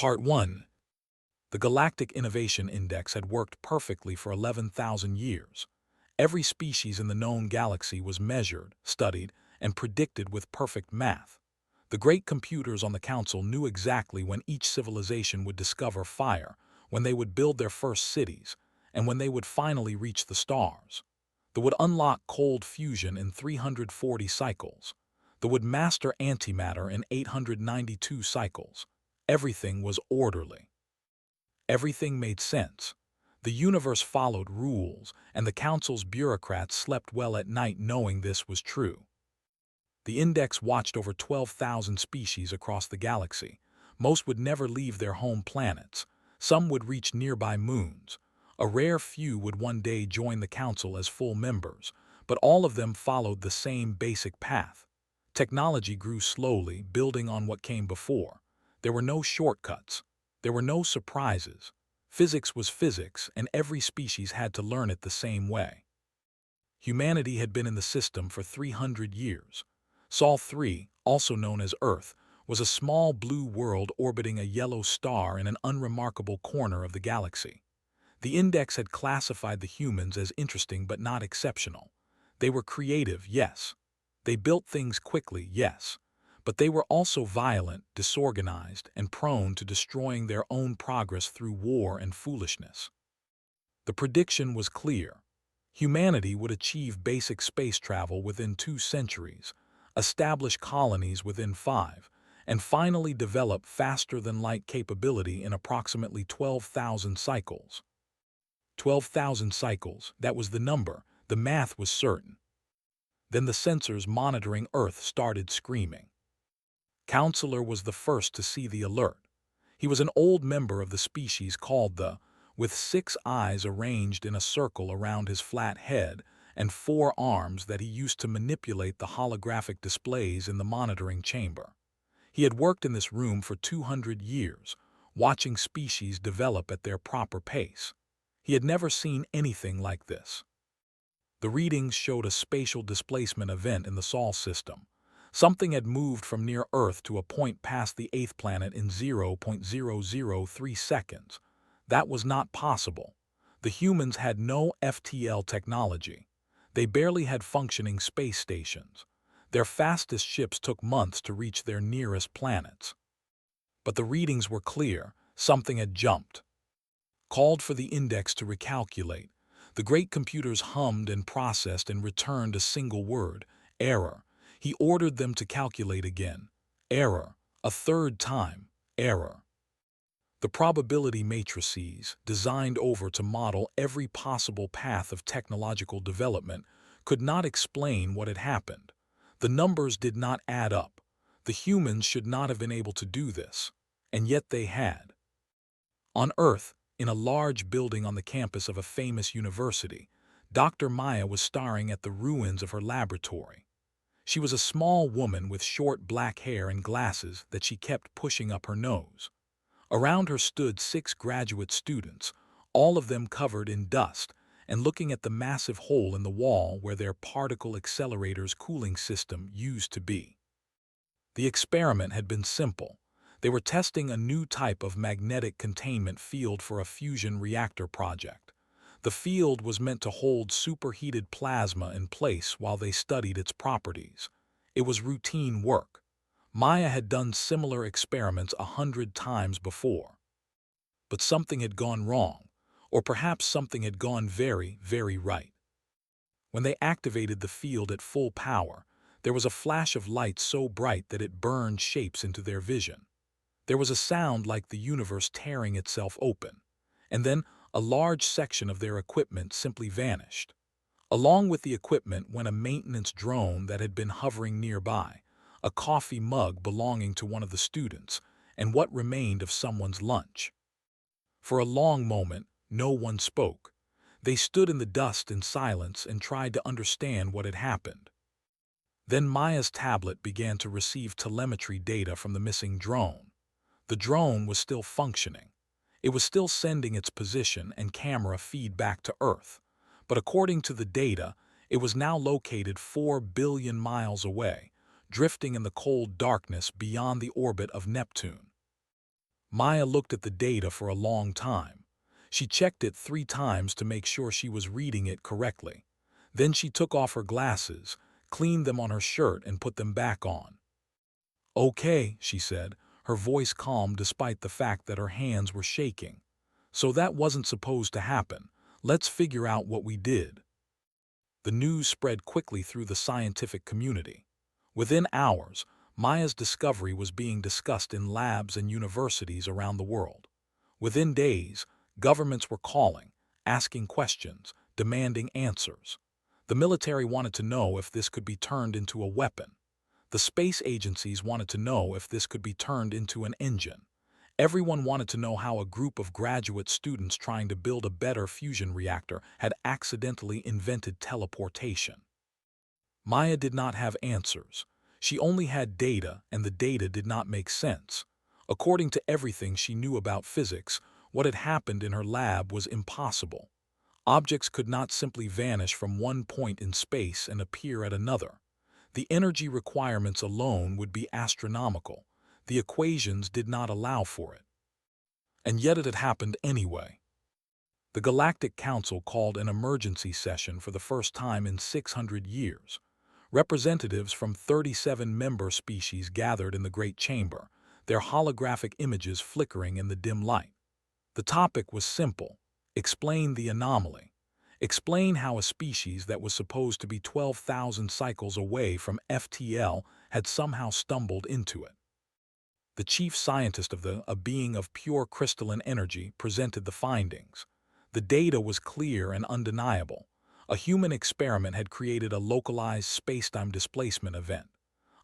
Part 1. The Galactic Innovation Index had worked perfectly for 11,000 years. Every species in the known galaxy was measured, studied, and predicted with perfect math. The great computers on the Council knew exactly when each civilization would discover fire, when they would build their first cities, and when they would finally reach the stars. They would unlock cold fusion in 340 cycles. They would master antimatter in 892 cycles. Everything was orderly. Everything made sense. The universe followed rules, and the Council's bureaucrats slept well at night knowing this was true. The index watched over 12,000 species across the galaxy. Most would never leave their home planets. Some would reach nearby moons. A rare few would one day join the Council as full members, but all of them followed the same basic path. Technology grew slowly, building on what came before. There were no shortcuts. There were no surprises. Physics was physics, and every species had to learn it the same way. Humanity had been in the system for 300 years. Sol 3, also known as Earth, was a small blue world orbiting a yellow star in an unremarkable corner of the galaxy. The index had classified the humans as interesting but not exceptional. They were creative, yes. They built things quickly, yes. But they were also violent, disorganized, and prone to destroying their own progress through war and foolishness. The prediction was clear. Humanity would achieve basic space travel within 2 centuries, establish colonies within 5, and finally develop faster-than-light capability in approximately 12,000 cycles. 12,000 cycles, that was the number. The math was certain. Then the sensors monitoring Earth started screaming. Counselor was the first to see the alert. He was an old member of the species called the, with 6 eyes arranged in a circle around his flat head and 4 arms that he used to manipulate the holographic displays in the monitoring chamber. He had worked in this room for 200 years, watching species develop at their proper pace. He had never seen anything like this. The readings showed a spatial displacement event in the Sol system. Something had moved from near Earth to a point past the 8th planet in 0.003 seconds. That was not possible. The humans had no FTL technology. They barely had functioning space stations. Their fastest ships took months to reach their nearest planets. But the readings were clear. Something had jumped. Called for the index to recalculate. The great computers hummed and processed and returned a single word: error. He ordered them to calculate again. Error. A 3rd time. Error. The probability matrices, designed over to model every possible path of technological development, could not explain what had happened. The numbers did not add up. The humans should not have been able to do this, and yet they had. On Earth, in a large building on the campus of a famous university, Dr. Maya was staring at the ruins of her laboratory. She was a small woman with short black hair and glasses that she kept pushing up her nose. Around her stood 6 graduate students, all of them covered in dust, and looking at the massive hole in the wall where their particle accelerator's cooling system used to be. The experiment had been simple. They were testing a new type of magnetic containment field for a fusion reactor project. The field was meant to hold superheated plasma in place while they studied its properties. It was routine work. Maya had done similar experiments 100 times before. But something had gone wrong, or perhaps something had gone very, very right. When they activated the field at full power, there was a flash of light so bright that it burned shapes into their vision. There was a sound like the universe tearing itself open, and then a large section of their equipment simply vanished. Along with the equipment went a maintenance drone that had been hovering nearby, a coffee mug belonging to one of the students, and what remained of someone's lunch. For a long moment, no one spoke. They stood in the dust in silence and tried to understand what had happened. Then Maya's tablet began to receive telemetry data from the missing drone. The drone was still functioning. It was still sending its position and camera feedback to Earth, but according to the data, it was now located 4 billion miles away, drifting in the cold darkness beyond the orbit of Neptune. Maya looked at the data for a long time. She checked it 3 times to make sure she was reading it correctly. Then she took off her glasses, cleaned them on her shirt, and put them back on. "Okay," she said, her voice calm despite the fact that her hands were shaking. "So that wasn't supposed to happen. Let's figure out what we did." The news spread quickly through the scientific community. Within hours, Maya's discovery was being discussed in labs and universities around the world. Within days, governments were calling, asking questions, demanding answers. The military wanted to know if this could be turned into a weapon. The space agencies wanted to know if this could be turned into an engine. Everyone wanted to know how a group of graduate students trying to build a better fusion reactor had accidentally invented teleportation. Maya did not have answers. She only had data, and the data did not make sense. According to everything she knew about physics, what had happened in her lab was impossible. Objects could not simply vanish from one point in space and appear at another. The energy requirements alone would be astronomical. The equations did not allow for it. And yet it had happened anyway. The Galactic Council called an emergency session for the first time in 600 years. Representatives from 37 member species gathered in the Great Chamber, their holographic images flickering in the dim light. The topic was simple: explain the anomaly. Explain how a species that was supposed to be 12,000 cycles away from FTL had somehow stumbled into it. The chief scientist of a being of pure crystalline energy, presented the findings. The data was clear and undeniable. A human experiment had created a localized space-time displacement event.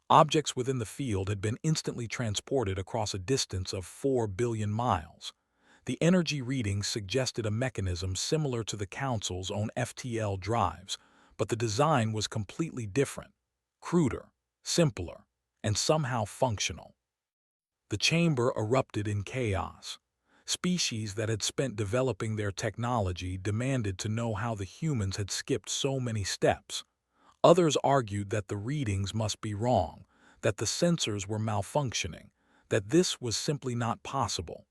Objects within the field had been instantly transported across a distance of 4 billion miles. The energy readings suggested a mechanism similar to the Council's own FTL drives, but the design was completely different, cruder, simpler, and somehow functional. The chamber erupted in chaos. Species that had spent developing their technology demanded to know how the humans had skipped so many steps. Others argued that the readings must be wrong, that the sensors were malfunctioning, that this was simply not possible.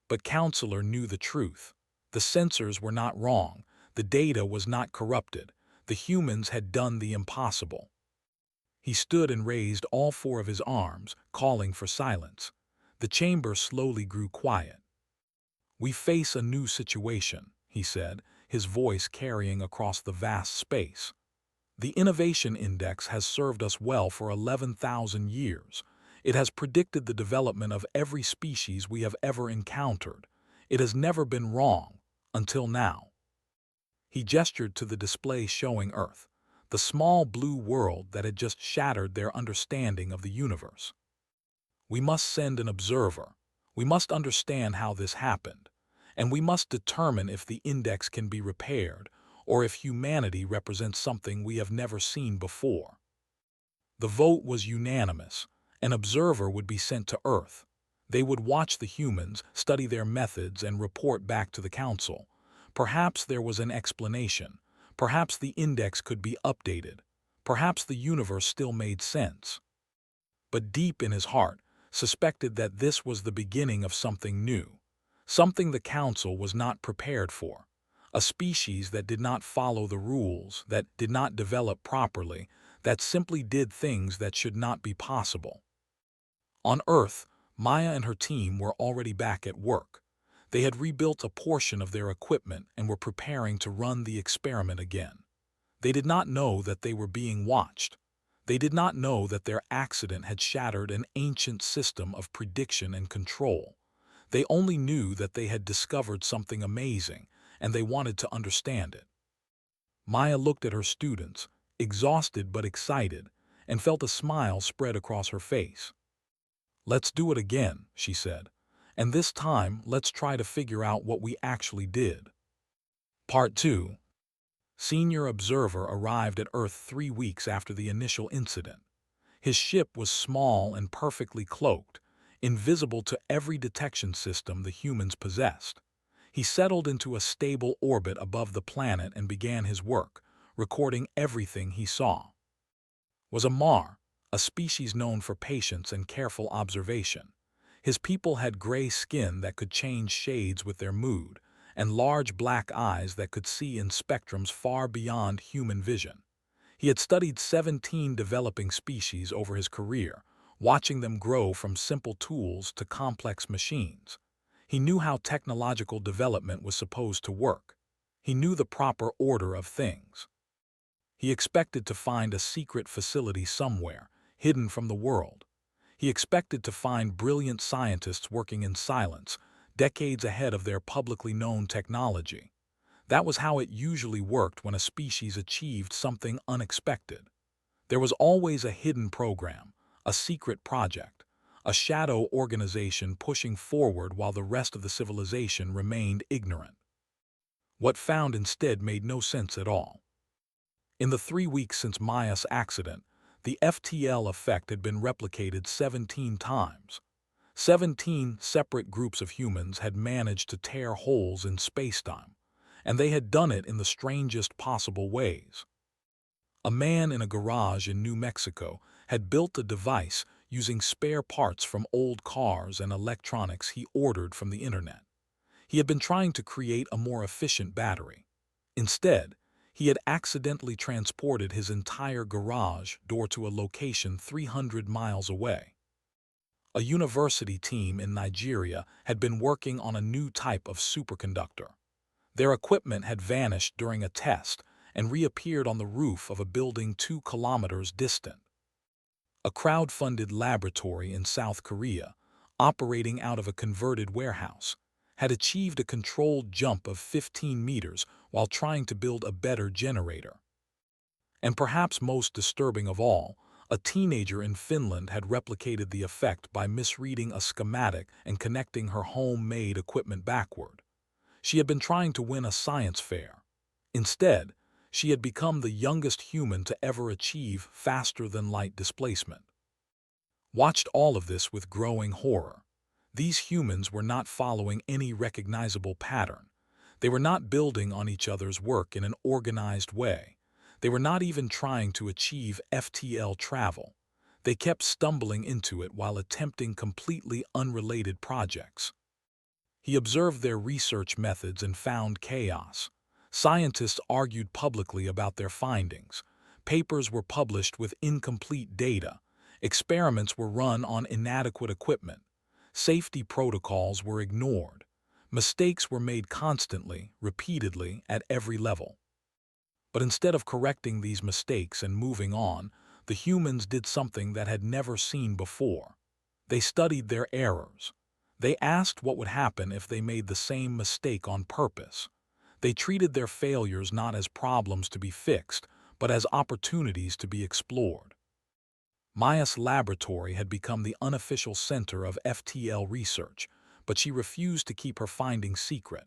But Counselor knew the truth. The sensors were not wrong, the data was not corrupted, the humans had done the impossible. He stood and raised all 4 of his arms, calling for silence. The chamber slowly grew quiet. "We face a new situation," he said, his voice carrying across the vast space. "The Innovation Index has served us well for 11,000 years. It has predicted the development of every species we have ever encountered. It has never been wrong, until now." He gestured to the display showing Earth, the small blue world that had just shattered their understanding of the universe. "We must send an observer. We must understand how this happened. And we must determine if the index can be repaired, or if humanity represents something we have never seen before." The vote was unanimous. An observer would be sent to Earth. They would watch the humans, study their methods, and report back to the Council. Perhaps there was an explanation. Perhaps the index could be updated. Perhaps the universe still made sense. But deep in his heart, suspected that this was the beginning of something new. Something the Council was not prepared for. A species that did not follow the rules, that did not develop properly, that simply did things that should not be possible. On Earth, Maya and her team were already back at work. They had rebuilt a portion of their equipment and were preparing to run the experiment again. They did not know that they were being watched. They did not know that their accident had shattered an ancient system of prediction and control. They only knew that they had discovered something amazing, and they wanted to understand it. Maya looked at her students, exhausted but excited, and felt a smile spread across her face. "Let's do it again," she said. "And this time, let's try to figure out what we actually did." Part 2. Senior Observer arrived at Earth 3 weeks after the initial incident. His ship was small and perfectly cloaked, invisible to every detection system the humans possessed. He settled into a stable orbit above the planet and began his work, recording everything he saw. Was a Mar, a species known for patience and careful observation. His people had gray skin that could change shades with their mood, and large black eyes that could see in spectrums far beyond human vision. He had studied 17 developing species over his career, watching them grow from simple tools to complex machines. He knew how technological development was supposed to work. He knew the proper order of things. He expected to find a secret facility somewhere, hidden from the world. He expected to find brilliant scientists working in silence, decades ahead of their publicly known technology. That was how it usually worked when a species achieved something unexpected. There was always a hidden program, a secret project, a shadow organization pushing forward while the rest of the civilization remained ignorant. What found instead made no sense at all. In the 3 weeks since Maya's accident, the FTL effect had been replicated 17 times. 17 separate groups of humans had managed to tear holes in spacetime, and they had done it in the strangest possible ways. A man in a garage in New Mexico had built a device using spare parts from old cars and electronics he ordered from the internet. He had been trying to create a more efficient battery. Instead, he had accidentally transported his entire garage door to a location 300 miles away. A university team in Nigeria had been working on a new type of superconductor. Their equipment had vanished during a test and reappeared on the roof of a building 2 kilometers distant. A crowd-funded laboratory in South Korea, operating out of a converted warehouse, had achieved a controlled jump of 15 meters while trying to build a better generator. And perhaps most disturbing of all, a teenager in Finland had replicated the effect by misreading a schematic and connecting her homemade equipment backward. She had been trying to win a science fair. Instead, she had become the youngest human to ever achieve faster-than-light displacement. Watched all of this with growing horror. These humans were not following any recognizable pattern. They were not building on each other's work in an organized way. They were not even trying to achieve FTL travel. They kept stumbling into it while attempting completely unrelated projects. He observed their research methods and found chaos. Scientists argued publicly about their findings. Papers were published with incomplete data. Experiments were run on inadequate equipment. Safety protocols were ignored. Mistakes were made constantly, repeatedly, at every level. But instead of correcting these mistakes and moving on, the humans did something that had never seen before. They studied their errors. They asked what would happen if they made the same mistake on purpose. They treated their failures not as problems to be fixed, but as opportunities to be explored. Maya's laboratory had become the unofficial center of FTL research, but she refused to keep her findings secret.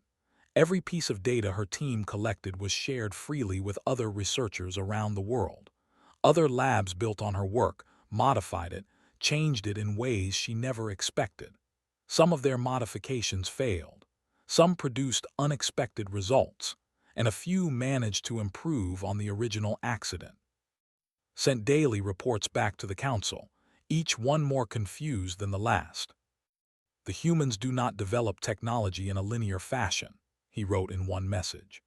Every piece of data her team collected was shared freely with other researchers around the world. Other labs built on her work, modified it, changed it in ways she never expected. Some of their modifications failed. Some produced unexpected results, and a few managed to improve on the original accident. Sent daily reports back to the council, each one more confused than the last. "The humans do not develop technology in a linear fashion," he wrote in one message.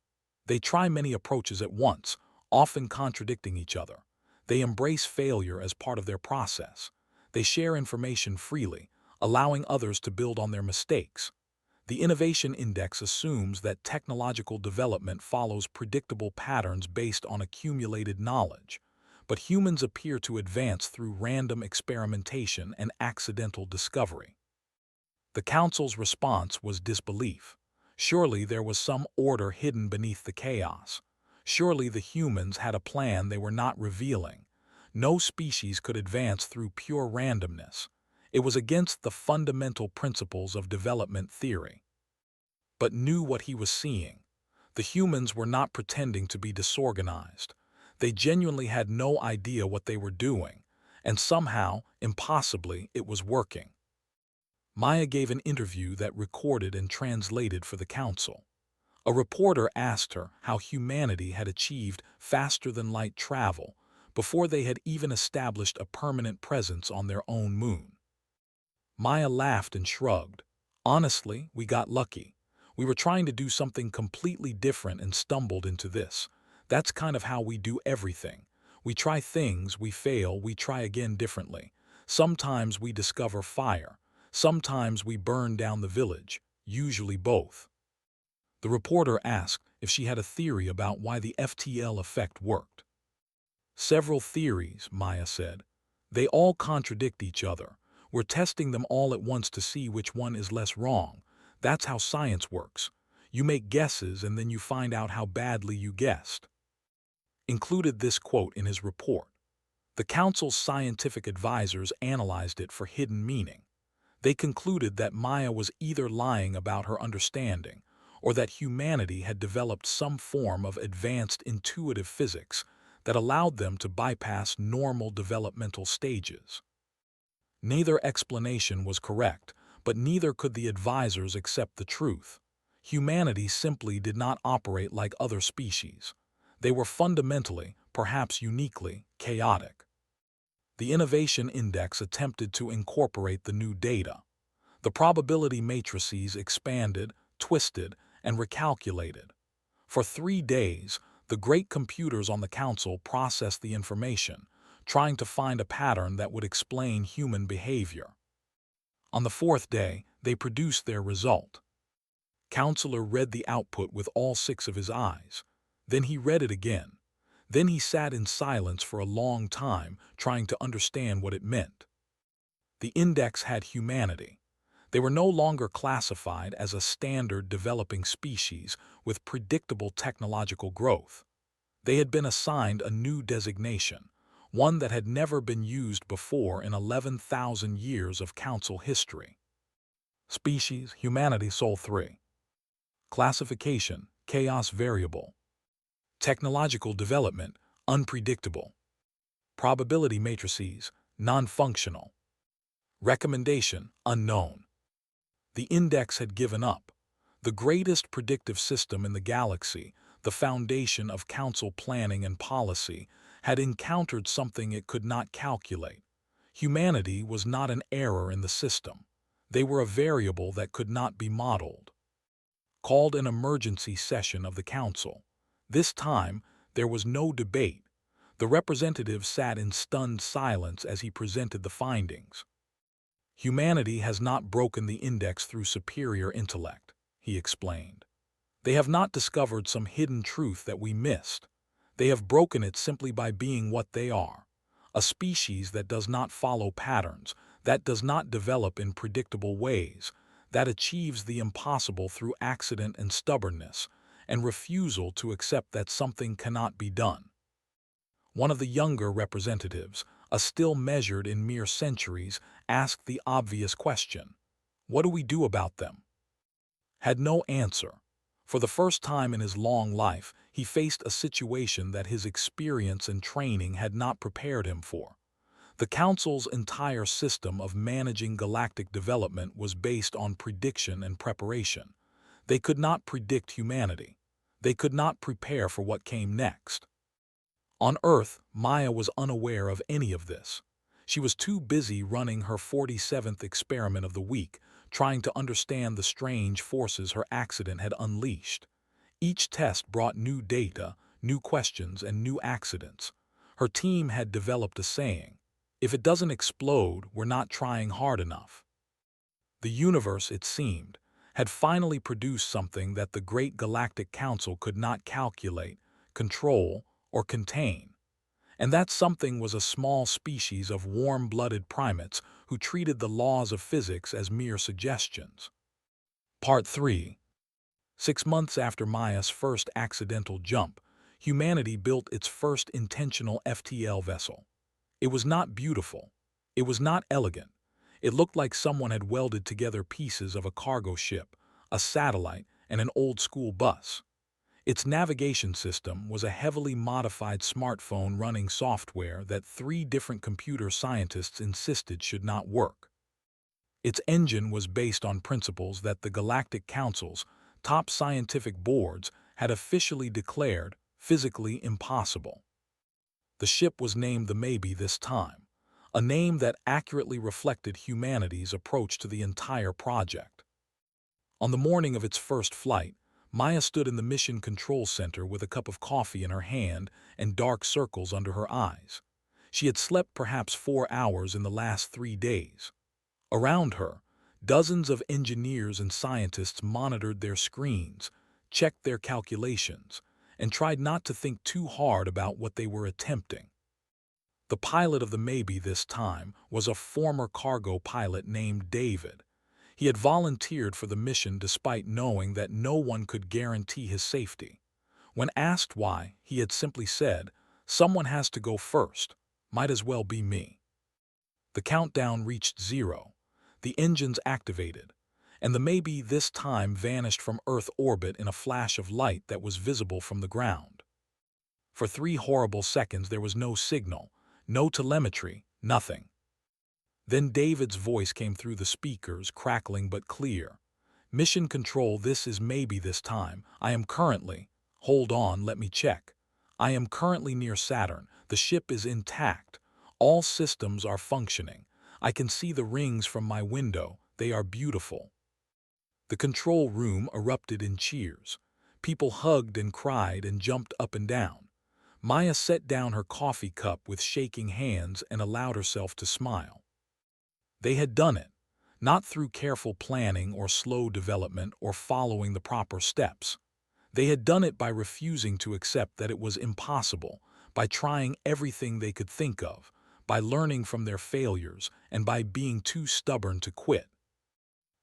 "They try many approaches at once, often contradicting each other. They embrace failure as part of their process. They share information freely, allowing others to build on their mistakes. The Innovation Index assumes that technological development follows predictable patterns based on accumulated knowledge, but humans appear to advance through random experimentation and accidental discovery." The council's response was disbelief. Surely there was some order hidden beneath the chaos. Surely the humans had a plan they were not revealing. No species could advance through pure randomness. It was against the fundamental principles of development theory. But knew what he was seeing. The humans were not pretending to be disorganized. They genuinely had no idea what they were doing, and somehow, impossibly, it was working. Maya gave an interview that recorded and translated for the council. A reporter asked her how humanity had achieved faster-than-light travel before they had even established a permanent presence on their own moon. Maya laughed and shrugged. Honestly, we got lucky. We were trying to do something completely different and stumbled into this. That's kind of how we do everything. We try things, we fail, we try again differently. Sometimes we discover fire. Sometimes we burn down the village, usually both. The reporter asked if she had a theory about why the FTL effect worked. Several theories, Maya said. They all contradict each other. We're testing them all at once to see which one is less wrong. That's how science works. You make guesses and then you find out how badly you guessed. Included this quote in his report. The Council's scientific advisors analyzed it for hidden meaning. They concluded that Maya was either lying about her understanding or that humanity had developed some form of advanced intuitive physics that allowed them to bypass normal developmental stages. Neither explanation was correct, but neither could the advisors accept the truth. Humanity simply did not operate like other species. They were fundamentally, perhaps uniquely, chaotic. The Innovation Index attempted to incorporate the new data. The probability matrices expanded, twisted, and recalculated. For 3 days, the great computers on the Council processed the information, trying to find a pattern that would explain human behavior. On the 4th day, they produced their result. Counselor read the output with all 6 of his eyes. Then he read it again. Then he sat in silence for a long time, trying to understand what it meant. The index had humanity. They were no longer classified as a standard developing species with predictable technological growth. They had been assigned a new designation, one that had never been used before in 11,000 years of Council history. Species, Humanity, Sol 3. Classification, Chaos Variable. Technological Development, Unpredictable. Probability Matrices, Non-functional. Recommendation, Unknown. The index had given up. The greatest predictive system in the galaxy, the foundation of Council planning and policy, had encountered something it could not calculate. Humanity was not an error in the system. They were a variable that could not be modeled. Called an emergency session of the Council. This time, there was no debate. The representative sat in stunned silence as he presented the findings. Humanity has not broken the index through superior intellect, he explained. They have not discovered some hidden truth that we missed. They have broken it simply by being what they are. A species that does not follow patterns, that does not develop in predictable ways, that achieves the impossible through accident and stubbornness, and refusal to accept that something cannot be done. One of the younger representatives, a still measured in mere centuries, asked the obvious question, "What do we do about them?" Had no answer. For the first time in his long life, he faced a situation that his experience and training had not prepared him for. The Council's entire system of managing galactic development was based on prediction and preparation. They could not predict humanity. They could not prepare for what came next. On Earth, Maya was unaware of any of this. She was too busy running her 47th experiment of the week, trying to understand the strange forces her accident had unleashed. Each test brought new data, new questions, and new accidents. Her team had developed a saying, "If it doesn't explode, we're not trying hard enough." The universe, it seemed, had finally produced something that the Great Galactic Council could not calculate, control, or contain. And that something was a small species of warm-blooded primates who treated the laws of physics as mere suggestions. Part 3. 6 months after Maya's first accidental jump, humanity built its first intentional FTL vessel. It was not beautiful. It was not elegant. It looked like someone had welded together pieces of a cargo ship, a satellite, and an old-school bus. Its navigation system was a heavily modified smartphone running software that 3 different computer scientists insisted should not work. Its engine was based on principles that the Galactic Council's top scientific boards had officially declared physically impossible. The ship was named the Maybe this time, a name that accurately reflected humanity's approach to the entire project. On the morning of its first flight, Maya stood in the Mission Control Center with a cup of coffee in her hand and dark circles under her eyes. She had slept perhaps 4 hours in the last 3 days. Around her, dozens of engineers and scientists monitored their screens, checked their calculations, and tried not to think too hard about what they were attempting. The pilot of the Maybe this time was a former cargo pilot named David. He had volunteered for the mission despite knowing that no one could guarantee his safety. When asked why, he had simply said, "Someone has to go first. Might as well be me." The countdown reached 0. The engines activated, and the Maybe this time vanished from Earth orbit in a flash of light that was visible from the ground. For 3 horrible seconds there was no signal, no telemetry, nothing. Then David's voice came through the speakers, crackling but clear. "Mission Control, this is Maybe this time. I am currently— Hold on, let me check. I am currently near Saturn. The ship is intact. All systems are functioning. I can see the rings from my window. They are beautiful." The control room erupted in cheers. People hugged and cried and jumped up and down. Maya set down her coffee cup with shaking hands and allowed herself to smile. They had done it, not through careful planning or slow development or following the proper steps. They had done it by refusing to accept that it was impossible, by trying everything they could think of, by learning from their failures, and by being too stubborn to quit.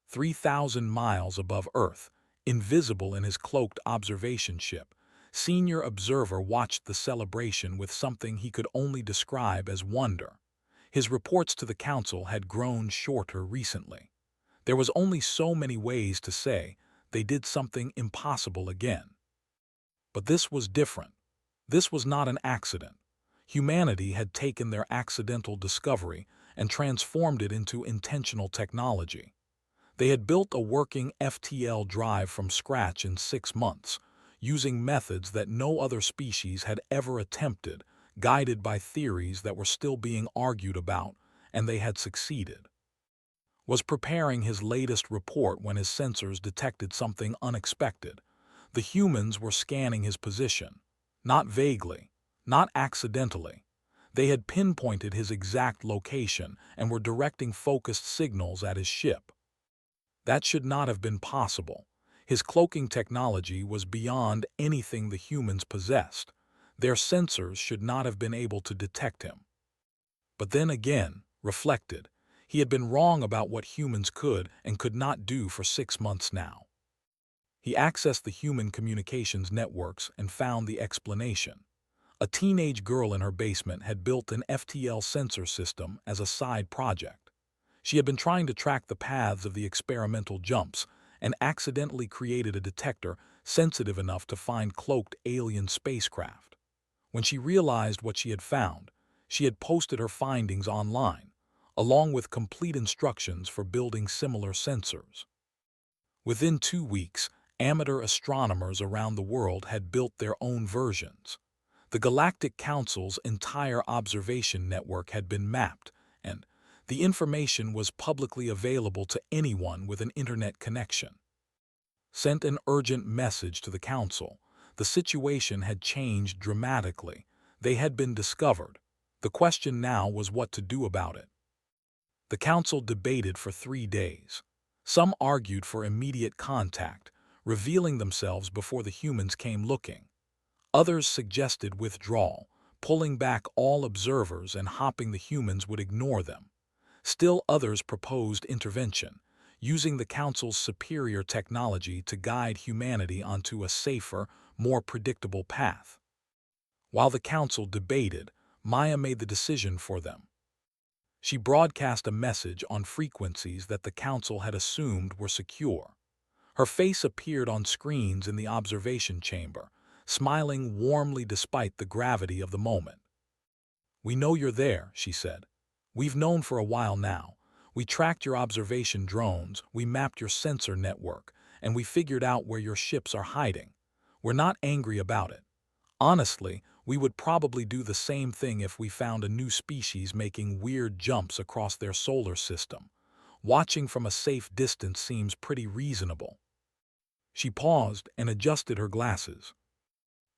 3,000 miles above Earth, invisible in his cloaked observation ship, Senior Observer watched the celebration with something he could only describe as wonder. His reports to the Council had grown shorter recently. There was only so many ways to say they did something impossible again. But this was different. This was not an accident. Humanity had taken their accidental discovery and transformed it into intentional technology. They had built a working FTL drive from scratch in 6 months, using methods that no other species had ever attempted, guided by theories that were still being argued about, and they had succeeded. Was preparing his latest report when his sensors detected something unexpected. The humans were scanning his position, not vaguely, not accidentally. They had pinpointed his exact location and were directing focused signals at his ship. That should not have been possible. His cloaking technology was beyond anything the humans possessed. Their sensors should not have been able to detect him. But then again, reflected, he had been wrong about what humans could and could not do for 6 months now. He accessed the human communications networks and found the explanation. A teenage girl in her basement had built an FTL sensor system as a side project. She had been trying to track the paths of the experimental jumps and accidentally created a detector sensitive enough to find cloaked alien spacecraft. When she realized what she had found, she had posted her findings online, along with complete instructions for building similar sensors. Within 2 weeks, amateur astronomers around the world had built their own versions. The Galactic Council's entire observation network had been mapped, and the information was publicly available to anyone with an internet connection. Sent an urgent message to the Council. The situation had changed dramatically. They had been discovered. The question now was what to do about it. The Council debated for 3 days. Some argued for immediate contact, revealing themselves before the humans came looking. Others suggested withdrawal, pulling back all observers and hoping the humans would ignore them. Still others proposed intervention, using the Council's superior technology to guide humanity onto a safer, more predictable path. While the Council debated, Maya made the decision for them. She broadcast a message on frequencies that the Council had assumed were secure. Her face appeared on screens in the observation chamber, smiling warmly despite the gravity of the moment. "We know you're there," she said. "We've known for a while now. We tracked your observation drones, we mapped your sensor network, and we figured out where your ships are hiding. We're not angry about it. Honestly, We would probably do the same thing if we found a new species making weird jumps across their solar system. Watching from a safe distance seems pretty reasonable." She paused and adjusted her glasses.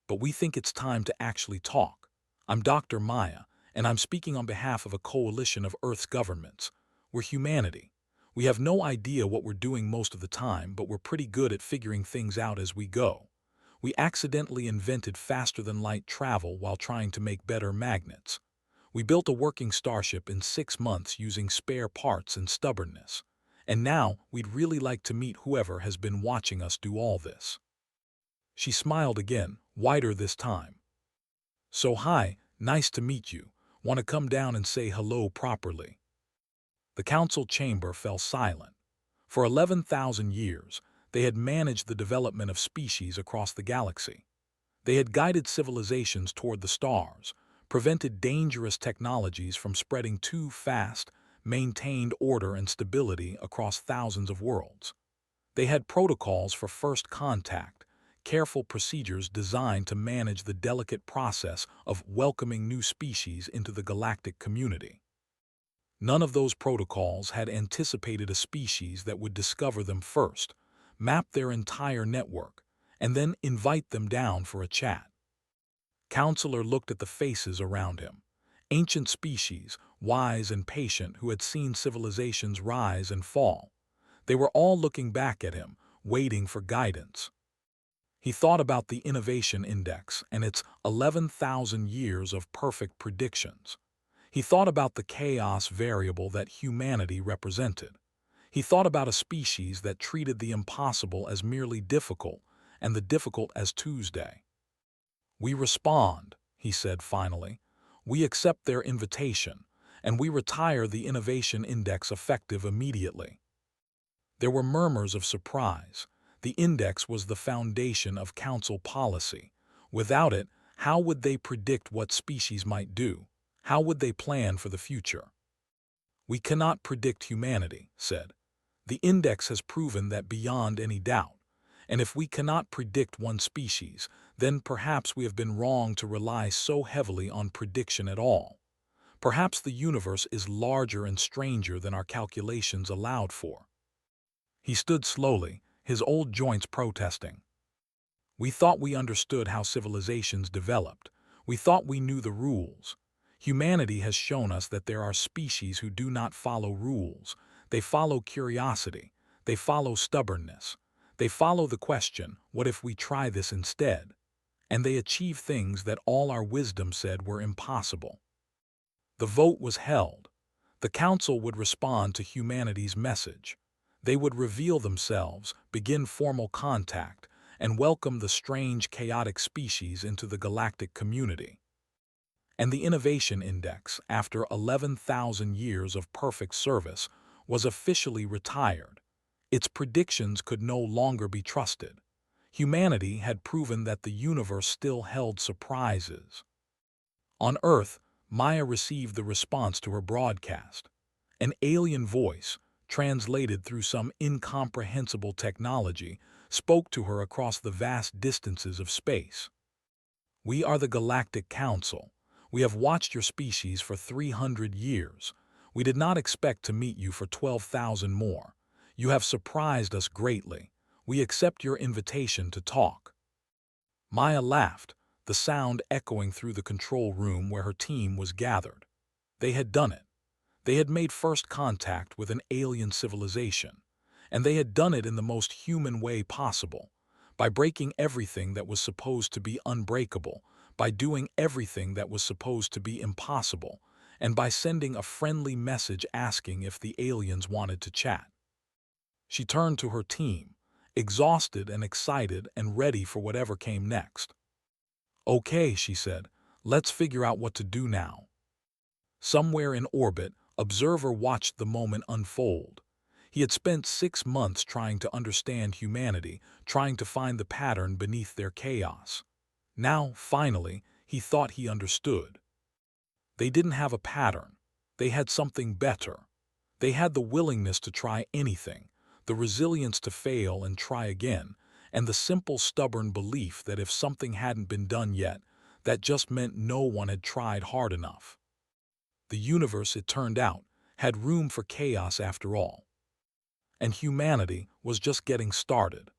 "But we think it's time to actually talk. I'm Dr. Maya, and I'm speaking on behalf of a coalition of Earth's governments. We're humanity. We have no idea what we're doing most of the time, but we're pretty good at figuring things out as we go. We accidentally invented faster-than-light travel while trying to make better magnets. We built a working starship in 6 months using spare parts and stubbornness. And now we'd really like to meet whoever has been watching us do all this." She smiled again, wider this time. "So hi, nice to meet you. Want to come down and say hello properly?" The council chamber fell silent. For 11,000 years, they had managed the development of species across the galaxy. They had guided civilizations toward the stars, prevented dangerous technologies from spreading too fast, maintained order and stability across thousands of worlds. They had protocols for first contact, careful procedures designed to manage the delicate process of welcoming new species into the galactic community. None of those protocols had anticipated a species that would discover them first, map their entire network, and then invite them down for a chat. Counselor looked at the faces around him. Ancient species, wise and patient, who had seen civilizations rise and fall. They were all looking back at him, waiting for guidance. He thought about the Innovation Index and its 11,000 years of perfect predictions. He thought about the chaos variable that humanity represented. He thought about a species that treated the impossible as merely difficult and the difficult as Tuesday. "We respond," he said finally. "We accept their invitation, and we retire the Innovation Index effective immediately." There were murmurs of surprise. The index was the foundation of council policy. Without it, how would they predict what species might do? How would they plan for the future? "We cannot predict humanity," said. "The index has proven that beyond any doubt. And if we cannot predict one species, then perhaps we have been wrong to rely so heavily on prediction at all. Perhaps the universe is larger and stranger than our calculations allowed for." He stood slowly, his old joints protesting. "We thought we understood how civilizations developed. We thought we knew the rules. Humanity has shown us that there are species who do not follow rules. They follow curiosity. They follow stubbornness. They follow the question, what if we try this instead? And they achieve things that all our wisdom said were impossible." The vote was held. The council would respond to humanity's message. They would reveal themselves, begin formal contact, and welcome the strange, chaotic species into the galactic community. And the Innovation Index, after 11,000 years of perfect service, was officially retired. Its predictions could no longer be trusted. Humanity had proven that the universe still held surprises. On Earth, Maya received the response to her broadcast. An alien voice, translated through some incomprehensible technology, spoke to her across the vast distances of space. "We are the Galactic Council. We have watched your species for 300 years. We did not expect to meet you for 12,000 more. You have surprised us greatly. We accept your invitation to talk." Maya laughed, the sound echoing through the control room where her team was gathered. They had done it. They had made first contact with an alien civilization, and they had done it in the most human way possible, by breaking everything that was supposed to be unbreakable, by doing everything that was supposed to be impossible, and by sending a friendly message asking if the aliens wanted to chat. She turned to her team, exhausted and excited and ready for whatever came next. "Okay," she said, "let's figure out what to do now." Somewhere in orbit, Observer watched the moment unfold. He had spent 6 months trying to understand humanity, trying to find the pattern beneath their chaos. Now, finally, he thought he understood. They didn't have a pattern. They had something better. They had the willingness to try anything, the resilience to fail and try again, and the simple, stubborn belief that if something hadn't been done yet, that just meant no one had tried hard enough. The universe, it turned out, had room for chaos after all. And humanity was just getting started.